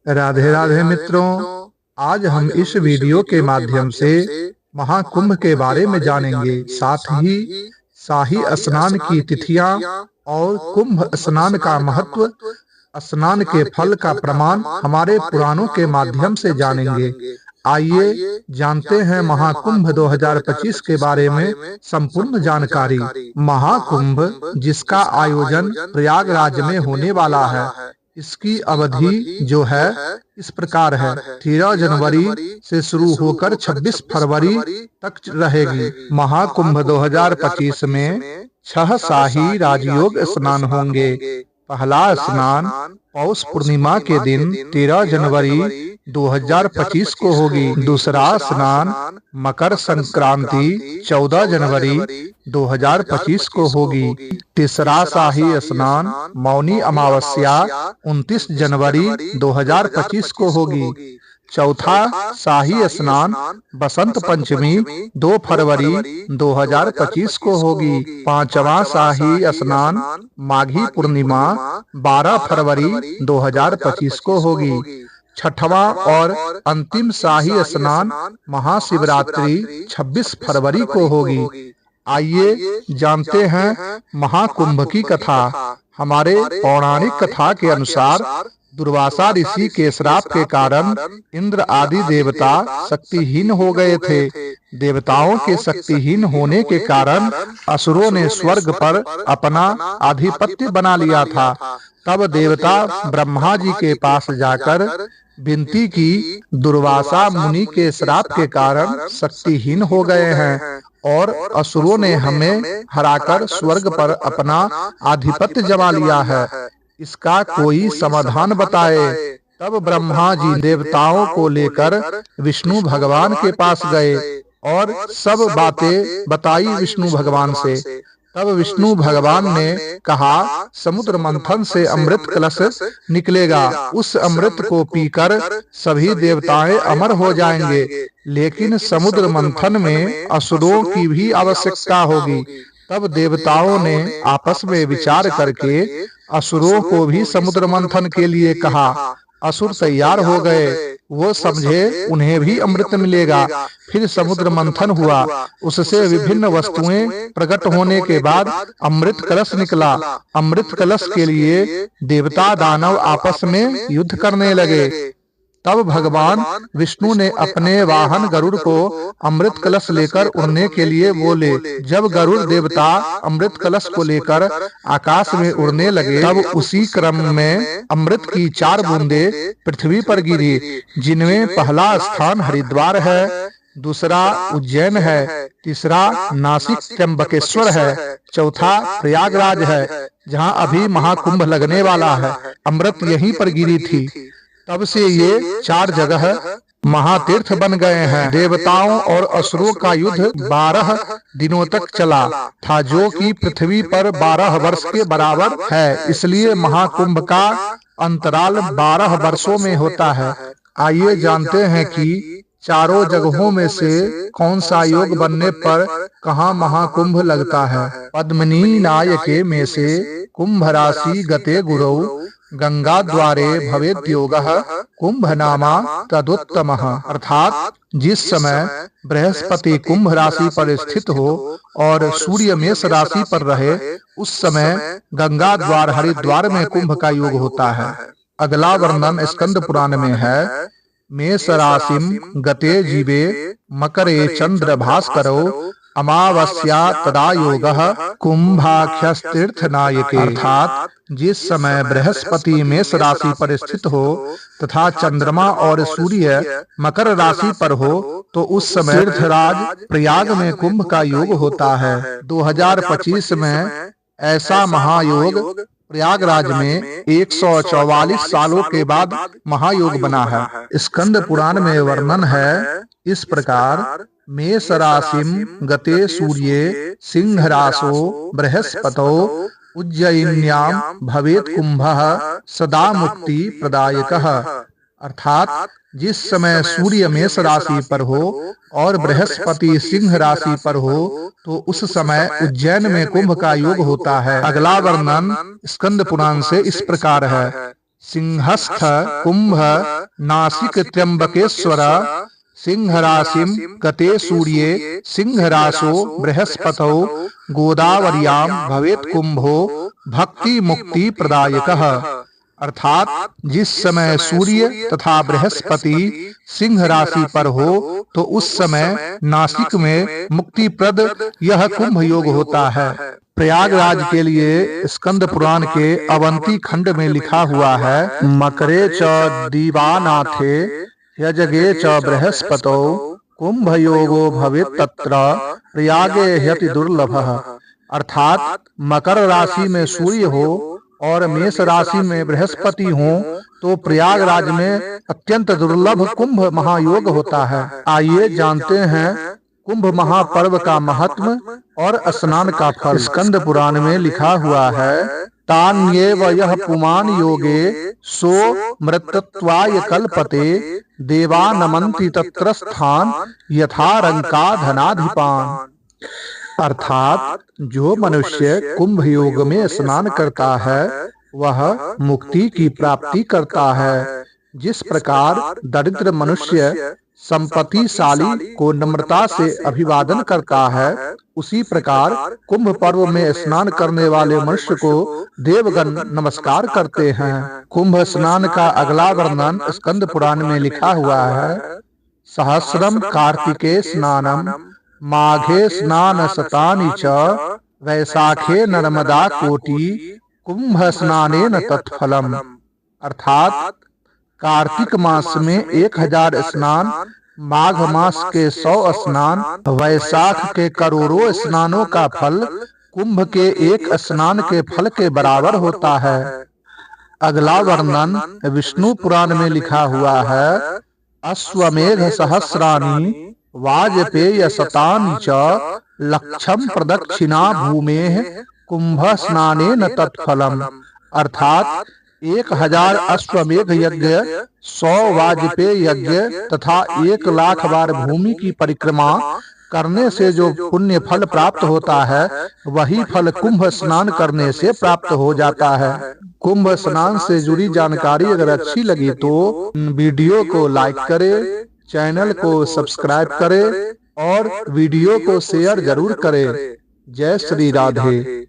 राधे राधे मित्रों, आज हम इस वीडियो के माध्यम से महाकुंभ के बारे में जानेंगे। साथ ही शाही स्नान की तिथियां और कुंभ स्नान का महत्व, स्नान के फल का प्रमाण हमारे पुराणों के माध्यम से जानेंगे। आइए जानते हैं महाकुंभ 2025 के बारे में संपूर्ण जानकारी। महाकुंभ, जिसका आयोजन प्रयागराज में होने वाला है, इसकी अवधि जो है इस प्रकार है। 13 जनवरी से शुरू होकर 26 फरवरी तक रहेगी। महाकुंभ 2025 में 6 शाही राजयोग स्नान होंगे। पहला स्नान पौष पूर्णिमा के दिन 13 जनवरी 2025 को होगी। दूसरा स्नान मकर संक्रांति 14 जनवरी 2025 को होगी। तीसरा शाही स्नान मौनी अमावस्या 29 जनवरी 2025 को होगी। चौथा शाही स्नान बसंत पंचमी 2 फरवरी 2025 को होगी। पांचवा शाही स्नान माघी पूर्णिमा 12 फरवरी 2025 को होगी। छठवां और अंतिम शाही स्नान महाशिवरात्रि 26 फरवरी को होगी। आइए जानते हैं महाकुंभ की कथा। हमारे पौराणिक कथा के अनुसार दुर्वासा ऋषि के श्राप के कारण इंद्र आदि देवता शक्तिहीन हो गए थे। देवताओं के शक्तिहीन होने के कारण असुरों ने स्वर्ग पर अपना आधिपत्य बना लिया था। तब देवता ब्रह्मा जी के पास जाकर विनती की, दुर्वासा मुनि के श्राप के कारण शक्तिहीन हो गए हैं और असुरों ने हमें हराकर स्वर्ग पर अपना आधिपत्य जमा लिया है। इसका कोई समाधान बताए। तब ब्रह्मा जी देवताओं को लेकर विष्णु भगवान के पास गए और सब बातें बताई विष्णु भगवान से। तब विष्णु भगवान ने कहा, समुद्र मंथन से अमृत कलश निकलेगा। उस अमृत को पीकर सभी देवताएं अमर हो जाएंगे, लेकिन समुद्र मंथन में असुरों की भी आवश्यकता होगी। तब देवताओं ने आपस में विचार करके असुरों को भी समुद्र मंथन के लिए कहा। असुर तैयार हो गए। वो समझे उन्हें भी अमृत मिलेगा। फिर समुद्र मंथन हुआ। उससे विभिन्न वस्तुएं प्रकट होने के बाद अमृत कलश निकला। अमृत कलश के लिए देवता दानव आपस में युद्ध करने लगे। तब भगवान विष्णु ने अपने वाहन गरुड़ को अमृत कलश लेकर उड़ने के लिए बोले। जब गरुड़ देवता अमृत कलश को लेकर आकाश में उड़ने लगे, तब उसी क्रम में अमृत की 4 बूंदे पृथ्वी पर गिरी, जिनमें पहला स्थान हरिद्वार है, दूसरा उज्जैन है, तीसरा नासिक त्र्यंबकेश्वर है, चौथा प्रयागराज है, जहाँ अभी महाकुंभ लगने वाला है। अमृत यहीं पर गिरी थी। तब से ये 4 जगह महातीर्थ बन गए हैं। देवताओं और असुरों का युद्ध 12 दिनों तक चला था, जो कि पृथ्वी पर 12 वर्ष के बराबर है। इसलिए महाकुंभ का अंतराल 12 वर्षों में होता है। आइए जानते हैं कि चारों जगहों में से कौन सा योग बनने पर कहाँ महाकुंभ लगता है। पद्मिनी नायके में से कुंभ राशि गते गुरौ गंगा द्वारे भवेद् योगः कुंभ नामा तदुत्तमः। अर्थात जिस समय बृहस्पति कुंभ राशि पर स्थित हो और सूर्य मेष राशि पर रहे, उस समय गंगा द्वार हरिद्वार में कुंभ का योग होता है। अगला वर्णन स्कंद पुराण में है। मेष राशिम गते जीवे मकरे चंद्र भास्करो अमावस्या तदा योगः कुंभाख्यस्तीर्थ नायके। अर्थात जिस समय बृहस्पति मेष राशि पर स्थित हो तथा चंद्रमा और सूर्य मकर राशि पर हो, तो उस समय तीर्थराज प्रयाग में कुंभ का योग होता है। 2025 में ऐसा महायोग प्रयागराज में 144 सालों के बाद महायोग बना है। स्कंद पुराण में वर्णन है इस प्रकार। मेष राशिम गते सूर्ये सिंह राशो बृहस्पतो उज्जयिन्याम भवेत् कुंभः सदा मुक्ति प्रदायकः। अर्थात जिस समय सूर्य मेष राशि पर हो और बृहस्पति सिंह राशि पर हो, तो उस समय उज्जैन में कुंभ का योग होता है। अगला वर्णन स्कंद पुराण से इस प्रकार है। सिंहस्थ कुंभ नासिक त्र्यंबकेश्वर सिंह राशिम गते सूर्ये सिंह राशो बृहस्पतौ गोदावर्यां भवेत् कुंभो भक्ति मुक्ति प्रदायकः। अर्थात जिस समय सूर्य तथा बृहस्पति सिंह राशि पर हो तो उस समय नासिक में मुक्तिप्रद यह कुंभ योग होता है। प्रयागराज के लिए स्कंद पुराण के अवंती खंड में लिखा हुआ है, मकरे च दीवानाथे यजगे च बृहस्पतौ कुंभ योगो भवेत् तत्र प्रयागे ह्यति दुर्लभः। अर्थात मकर राशि में सूर्य हो और मेष राशि में बृहस्पति हो तो प्रयागराज में अत्यंत दुर्लभ कुंभ महायोग होता है। आइए जानते हैं कुंभ महापर्व का महत्व और स्नान का फल। स्कंद पुराण में लिखा हुआ है, तान्येव यः पुमान योगे सो मृतत्वाय कल्पते देवा नमन्ति तत्र स्थान यथा रंका धनाधिपान। अर्थात जो मनुष्य कुंभ योग में स्नान करता है वह मुक्ति की प्राप्ति करता है। जिस प्रकार दरिद्र मनुष्य संपत्तिशाली को नम्रता से अभिवादन करता है, उसी प्रकार कुंभ पर्व में स्नान करने वाले मनुष्य को देवगण नमस्कार करते हैं। कुंभ स्नान का अगला वर्णन स्कंद पुराण में लिखा हुआ है, सहस्रम कार्तिके स्नानम माघे स्नान शतानि च वैशाखे नर्मदा कोटि कुंभ स्नानेन तत्फलम। अर्थात कार्तिक मास में 1000 स्नान, माघ मास के 100 स्नान, वैशाख के करोड़ों स्नानों का फल कुंभ के एक स्नान के फल के बराबर होता है। अगला वर्णन विष्णु पुराण में लिखा हुआ है, अश्वमेध सहस्राणि वाजपेय शतानि च लक्षम प्रदक्षिणा भूमेः कुंभ स्नानेन तत्फलम। अर्थात 1000 अश्वमेध यज्ञ, 100 वाजपेय यज्ञ तथा 1,00,000 बार भूमि की परिक्रमा करने से जो पुण्य फल प्राप्त होता है वही फल कुंभ स्नान करने से प्राप्त हो जाता है। कुंभ स्नान से जुड़ी जानकारी अगर अच्छी लगी तो वीडियो को लाइक करें, चैनल को सब्सक्राइब करें और वीडियो को शेयर जरूर करें। जय श्री राधे।